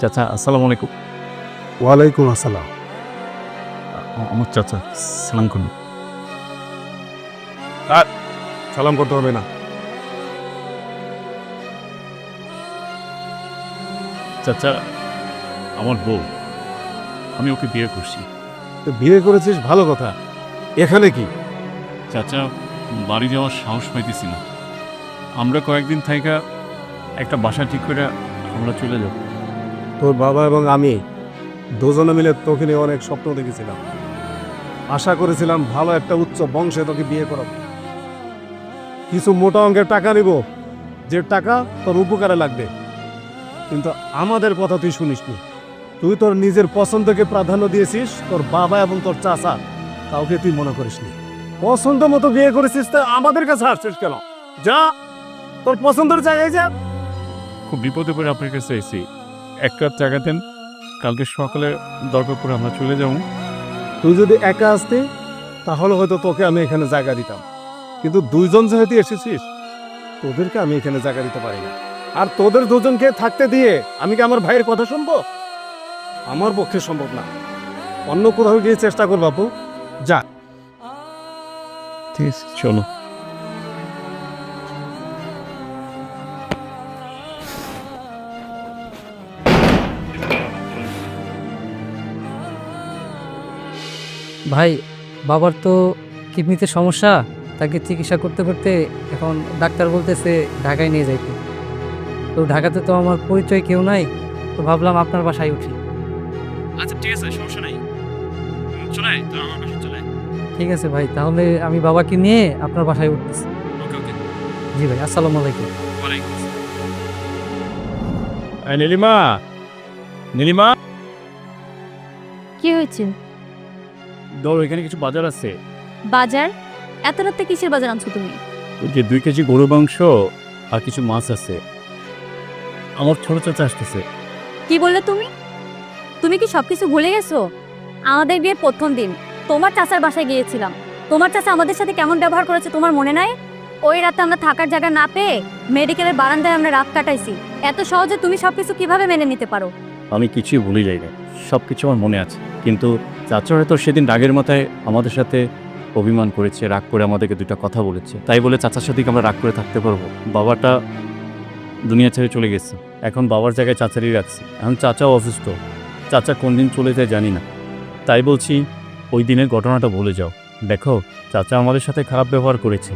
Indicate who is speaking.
Speaker 1: চাচা আসসালামু আলাইকুম।
Speaker 2: ওয়ালাইকুম আসসালাম।
Speaker 1: আমার চাচা, সালাম করুন।
Speaker 2: সালাম করতে হবে না।
Speaker 1: চাচা, আমার বউ, আমি ওকে বিয়ে করছি।
Speaker 2: তো বিয়ে করেছিস, ভালো কথা। এখানে কি?
Speaker 1: চাচা, বাড়ি যাওয়ার সাহস পাইতেছি না। আমরা কয়েকদিন থাইকা একটা বাসা ঠিক করে আমরা চলে যাব।
Speaker 2: তোর বাবা এবং আমি দুজনে মিলে তোকে নিয়ে অনেক স্বপ্ন দেখেছিলাম। আশা করেছিলাম ভালো একটা উচ্চ বংশে তোকে বিয়ে করাবো, কিছু মোটা অঙ্কের টাকা নিব, যে টাকা তোর উপকারে লাগবে। কিন্তু আমাদের কথা তুই শুনিসনি। তুই তোর নিজের পছন্দকে প্রাধান্য দিয়েছিস, তোর বাবা এবং তোর চাচা কাউকে তুই মনে করিসনি। পছন্দ মতো বিয়ে করেছিস, তা আমাদের কাছে আসছিস কেন? যা, তোর পছন্দের জায়গায় যা।
Speaker 1: খুব বিপদে পড়ে আপনার কাছে এসেছি, এক রাত জায়গা দেন, কালকে সকালে দরকার পড়ে আমরা চলে যাব।
Speaker 2: তুই যদি একা আসতি তাহলে হয়তো তোকে আমি এখানে জায়গা দিতাম, কিন্তু দুইজন যেহেতু এসেছিস, তোদেরকে আমি এখানে জায়গা দিতে পারি না। আর তোদের দুজনকে থাকতে দিয়ে আমি কি আমার ভাইয়ের কথা শুনবো? আমার পক্ষে সম্ভব না। অন্য কোথাও গিয়ে চেষ্টা কর বাপু, যা।
Speaker 1: ঠিক আছে, চলো।
Speaker 3: ভাই, বাবার তো কিডনিতে সমস্যা, তাকে চিকিৎসা করতে করতে এখন ডাক্তার বলতেছে ঢাকায় নিয়ে যাইতে। তো ঢাকাতে তো আমার পরিচয় কেউ নাই, তো ভাবলাম আপনার বাসায় উঠি।
Speaker 1: আচ্ছা ঠিক আছে, সমস্যা নাই, চলে আয়, তুই আমার বাসায় চলে আয়।
Speaker 3: ঠিক আছে ভাই, তাহলে আমি বাবাকে নিয়ে আপনার বাসায় উঠতেছি।
Speaker 1: ওকে ওকে।
Speaker 3: জি ভাই, আসসালামু আলাইকুম।
Speaker 1: ওয়ালাইকুম আসসালাম। নীলিমা, নীলিমা,
Speaker 4: কি হয়েছে?
Speaker 1: ধরো এখানে কিছু বাজার আছে।
Speaker 4: বাজার? এত রাতে কিসের বাজার আনছো তুমি?
Speaker 1: ওই যে 2 কেজি গরু মাংস আর কিছু মাছ আছে। আমার ছোট চাচা আসতেছে।
Speaker 4: কি বললে তুমি? তুমি কি সবকিছু ভুলে গেছো? আমাদের বিয়ের প্রথম দিন তোমার চাচার বাসায় গিয়েছিলাম। তোমার চাচা আমাদের সাথে কেমন ব্যবহার করেছে তোমার মনে নাই? ওই রাতে আমরা থাকার জায়গা না পেয়ে মেডিকেলের বারান্দায় আমরা রাত কাটাইছি। এত সহজে তুমি সবকিছু কিভাবে মেনে নিতে পারো?
Speaker 1: আমি কিছুই ভুলে যাই না, সব কিছু আমার মনে আছে। কিন্তু চাচা হয়তো সেদিন রাগের মাথায় আমাদের সাথে অভিমান করেছে, রাগ করে আমাদেরকে 2টা কথা বলেছে, তাই বলে চাচার সাথে কি আমরা রাগ করে থাকতে পারবো? বাবাটা দুনিয়া ছেড়ে চলে গেছে, এখন বাবার জায়গায় চাচারই রাখছি। এখন চাচাও অসুস্থ, চাচা কোন দিন চলে যায় জানি না। তাই বলছি, ওই দিনের ঘটনাটা ভুলে যাও। দেখো, চাচা আমাদের সাথে খারাপ ব্যবহার করেছে,